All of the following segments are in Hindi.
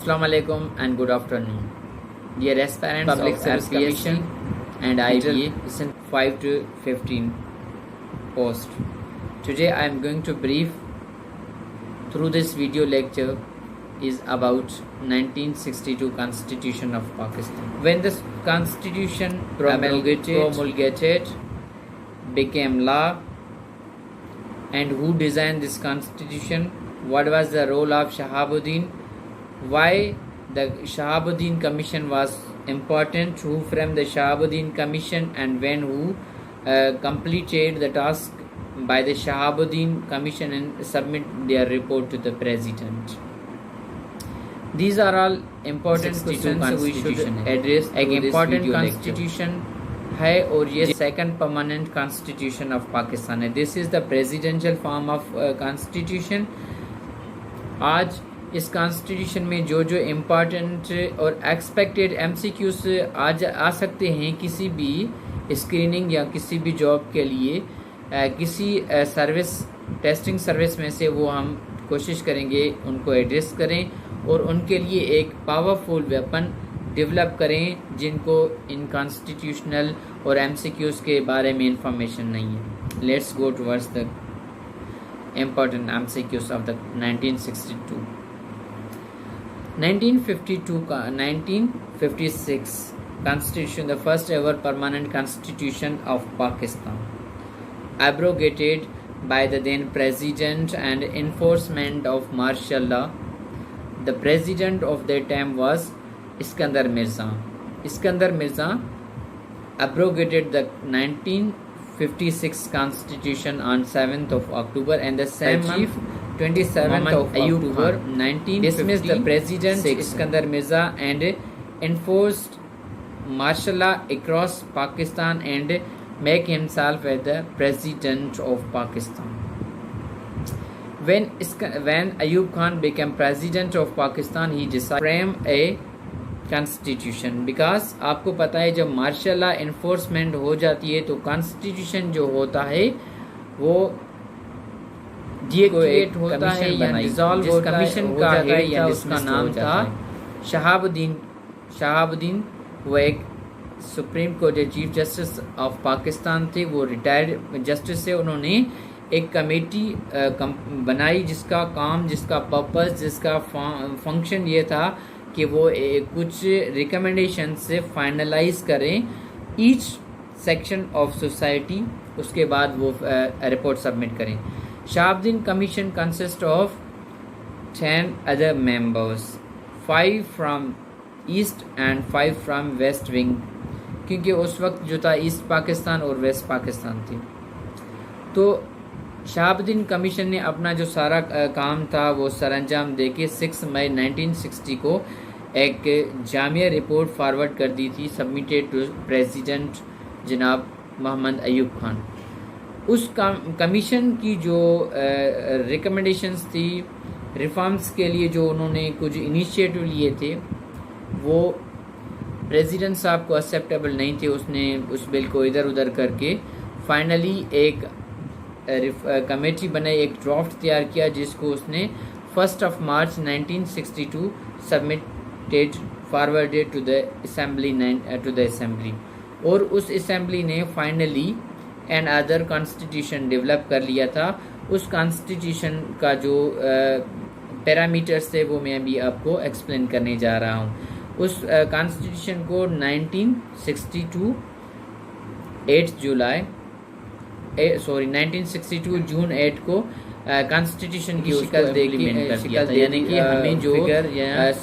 Assalamu alaikum and good afternoon. Dear aspirants Public of Service RPSC and IBA, listen 5 to 15 post. Today I am going to brief through this video lecture is about 1962 Constitution of Pakistan. When this Constitution promulgated became law, and who designed this Constitution? What was the role of Shahabuddin? Why the Shahabuddin Commission was important, who framed the Shahabuddin Commission, and when who completed the task by the Shahabuddin Commission and submit their report to the President. These are all important questions we should address. एक important constitution है और ये second permanent constitution of Pakistan है. This is the presidential form of constitution. आज इस कॉन्स्टिट्यूशन में जो इम्पॉर्टेंट और एक्सपेक्टेड MCQs आज आ सकते हैं किसी भी स्क्रीनिंग या किसी भी जॉब के लिए किसी सर्विस टेस्टिंग सर्विस में से वो हम कोशिश करेंगे उनको एड्रेस करें और उनके लिए एक पावरफुल वेपन डेवलप करें जिनको इन कॉन्स्टिट्यूशनल और MCQs के बारे में इंफॉर्मेशन नहीं है. Let's go towards the important MCQs of the 1962. 1956 Constitution, the first ever permanent constitution of Pakistan, abrogated by the then president and enforcement of martial law. The president of that time was Iskandar Mirza. Iskandar Mirza abrogated the 1956 Constitution on 7th of October, and the same month 27th of October 1956 dismissed the president Iskandar Mirza and enforced martial law across Pakistan and make himself as the president of Pakistan. When Ayub Khan became president of Pakistan, he decided to frame a constitution because आपको पता है जब मार्शल लॉ एनफोर्समेंट हो जाती है तो कॉन्स्टिट्यूशन जो होता है वो डीएक्टिवेट होता है या डिसॉल्व होता है. कमीशन का हेड या जिसका नाम था शहाबुद्दीन वो एक सुप्रीम कोर्ट के चीफ जस्टिस ऑफ पाकिस्तान थे. वो रिटायर्ड जस्टिस से उन्होंने एक कमेटी बनाई जिसका काम जिसका पर्पस जिसका फंक्शन ये था कि वो कुछ रिकमेंडेशन से फाइनलाइज करें ईच सेक्शन ऑफ सोसाइटी. उसके बाद वो रिपोर्ट सबमिट करें. Shahabuddin Commission consists of 10 other members, 5 from East and 5 from West Wing, क्योंकि उस वक्त जो था ईस्ट पाकिस्तान और वेस्ट पाकिस्तान थी. तो शहाबुद्दीन कमीशन ने अपना जो सारा काम था वो सरअंजाम देके 6 मई 1960 को एक जामिया रिपोर्ट फॉरवर्ड कर दी थी, सबमिटेड टू प्रेसिडेंट जनाब मोहम्मद अयूब खान. उस कमीशन की जो रिकमेंडेशंस थी रिफॉर्म्स के लिए जो उन्होंने कुछ इनिशिएटिव लिए थे वो प्रेसिडेंट साहब को एक्सेप्टेबल नहीं थे. उसने उस बिल को इधर उधर करके फाइनली एक कमेटी बनाई, एक ड्राफ्ट तैयार किया जिसको उसने 1 March 1962 submitted forwarded to the assembly और उस असेंबली ने finally and other constitution develop कर लिया था. उस कॉन्स्टिट्यूशन का जो पैरामीटर्स थे वो मैं अभी आपको एक्सप्लेन करने जा रहा हूँ. उस कॉन्स्टिट्यूशन को 1962 जून 8 को कॉन्स्टिट्यूशन की शक्ल देके यानी कि हमें जो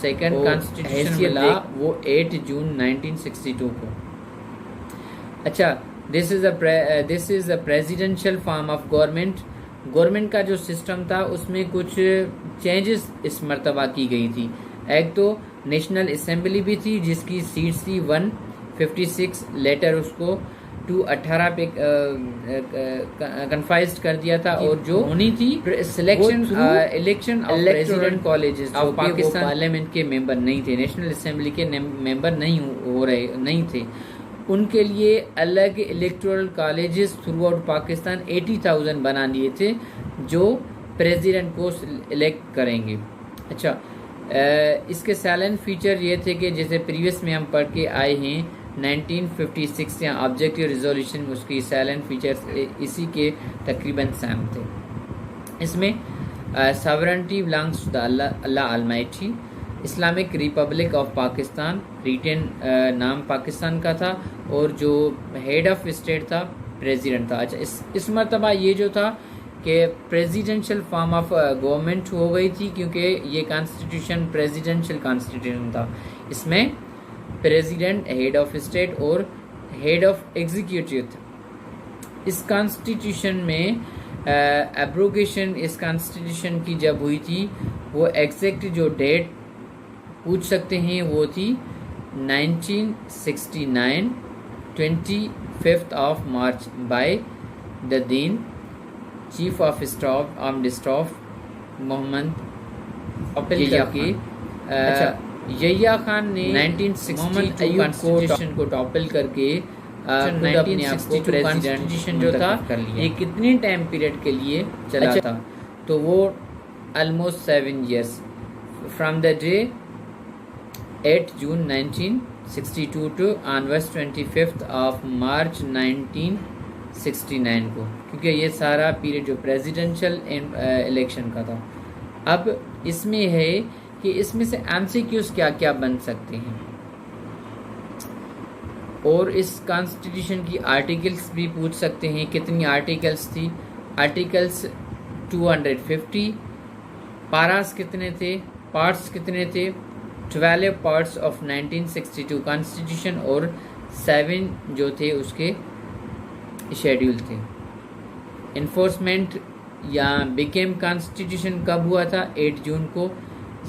सेकंड कॉन्स्टिट्यूशन मिला वो 8 जून 1962 को. अच्छा, this is a presidential form of government का जो सिस्टम था उसमें कुछ चेंजेस इस मर्तबा की गई थी. एक तो नेशनल असेंबली भी थी जिसकी सीट्स थी 156, लेटर उसको 218 पे कन्फाइज्ड कर दिया था. और जो होनी थी election of president colleges of Pakistan parliament के मेंबर नहीं थे, नेशनल असेंबली के मेंबर नहीं थे, उनके लिए अलग electoral colleges through out Pakistan 80,000 बना लिए थे जो प्रेसिडेंट को इलेक्ट करेंगे. अच्छा, इसके साइलेंट फीचर ये थे कि जैसे प्रीवियस में हम पढ़ के आए हैं 1956 या ऑब्जेक्टिव रिजोल्यूशन, उसकी साइलेंट फीचर्स इसी के तकरीबन सेम थे। इसमें sovereignty belongs to the Allah almighty, Islamic republic of Pakistan, retain नाम पाकिस्तान का था, और जो हेड ऑफ स्टेट था प्रेसिडेंट था। अच्छा, इस मरतबा ये जो था कि प्रेसिडेंशियल फॉर्म ऑफ गवर्नमेंट हो गई थी, क्योंकि ये कॉन्स्टिट्यूशन प्रेसिडेंशियल कॉन्स्टिट्यूशन था। इसमें प्रेसिडेंट, हेड ऑफ स्टेट और हेड ऑफ एग्जीक्यूटिव था। इस कॉन्स्टिट्यूशन में एब्रोगेशन इस कॉन्स्टिट्यूशन की जब हुई थी, वो एग्जैक्ट जो डेट पूछ सकते हैं वो थी 1969 25 of March by the then chief of staff armed staff Mohammad Yahya की। अच्छा, यहिया खान ने 1962 कॉन्स्टिट्यूशन को टॉपल करके खुद अपने आप को प्रेसिडेंट जो था ये कितने टाइम पीरियड के लिए चला था, तो वो almost 7 years from the day 8 June 1962 to onwards 25 of March 1969 को, क्योंकि ये सारा पीरियड जो प्रेसिडेंशियल इलेक्शन का था। अब इसमें है कि इसमें से एमसीक्यूज क्या क्या बन सकते हैं, और इस कॉन्स्टिट्यूशन की आर्टिकल्स भी पूछ सकते हैं। कितनी आर्टिकल्स थी? आर्टिकल्स 250। पारास कितने थे? पार्ट्स कितने थे? 12 पार्ट्स ऑफ 1962 कॉन्स्टिट्यूशन, और 7 जो थे उसके शेड्यूल थे। इन्फोर्समेंट या बिकेम कॉन्स्टिट्यूशन कब हुआ था? 8 जून को।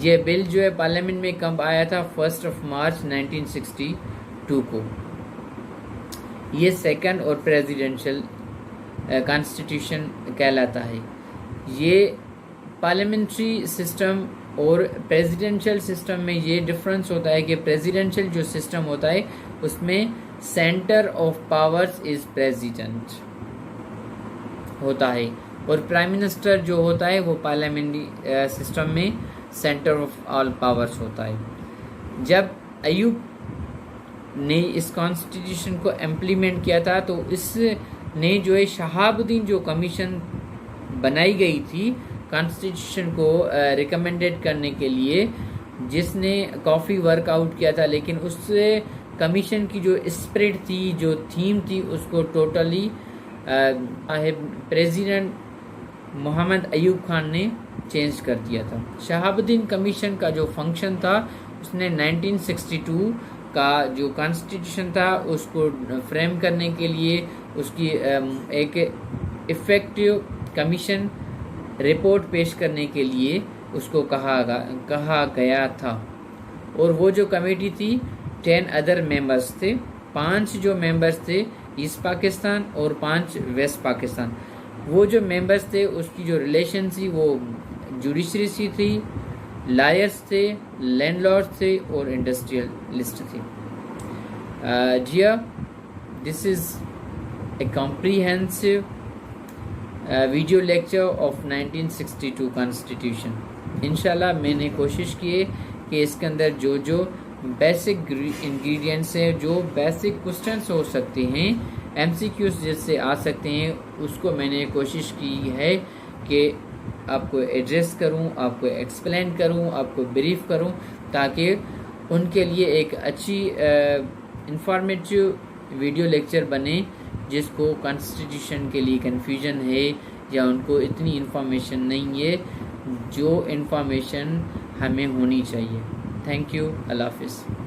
ये बिल जो है पार्लियामेंट में कब आया था? 1 मार्च 1962 को। ये सेकंड और प्रेसिडेंशियल कॉन्स्टिट्यूशन कहलाता है। ये पार्लियामेंट्री सिस्टम और प्रेसिडेंशियल सिस्टम में ये डिफरेंस होता है कि प्रेसिडेंशियल जो सिस्टम होता है उसमें centre of powers is president होता है, और प्राइम मिनिस्टर जो होता है वो पार्लियामेंट्री सिस्टम में सेंटर ऑफ ऑल पावर्स होता है। जब अयूब ने इस कॉन्स्टिट्यूशन को इम्प्लीमेंट किया था, तो इसने जो है शहाबुद्दीन जो कमीशन बनाई गई थी कॉन्स्टिट्यूशन को रिकमेंडेड करने के लिए, जिसने काफ़ी वर्कआउट किया था, लेकिन उस कमीशन की जो स्पिरिट थी, जो थीम थी, उसको टोटली प्रेसिडेंट मोहम्मद अयूब खान ने चेंज कर दिया था। शहाबुद्दीन कमीशन का जो फंक्शन था, उसने 1962 का जो कॉन्स्टिट्यूशन था उसको फ्रेम करने के लिए उसकी एक इफेक्टिव कमीशन रिपोर्ट पेश करने के लिए उसको कहा गया था। और वो जो कमेटी थी 10 अदर मेंबर्स थे, 5 जो मेंबर्स थे ईस्ट पाकिस्तान और 5 वेस्ट पाकिस्तान। वो जो मेंबर्स थे उसकी जो रिलेशन थी वो जुडिशरी से थी, लायर्स थे, लैंडलॉर्ड्स थे और इंडस्ट्रियलिस्ट थे। Zia, this is a comprehensive video lecture of 1962 constitution. इंशाल्लाह मैंने कोशिश की है कि इसके अंदर जो जो बेसिक इंग्रेडिएंट्स हैं, जो बेसिक क्वेश्चंस हो सकते हैं, एमसीक्यूज जिससे आ सकते हैं, उसको मैंने कोशिश की है कि आपको एड्रेस करूं, आपको एक्सप्लेन करूं, आपको ब्रीफ करूं, ताकि उनके लिए एक अच्छी इंफॉर्मेटिव वीडियो लेक्चर बने, जिसको कॉन्स्टिट्यूशन के लिए कन्फ्यूजन है या उनको इतनी इन्फॉर्मेशन नहीं है जो इन्फॉर्मेशन हमें होनी चाहिए। Thank you. अल्लाह हाफिज़।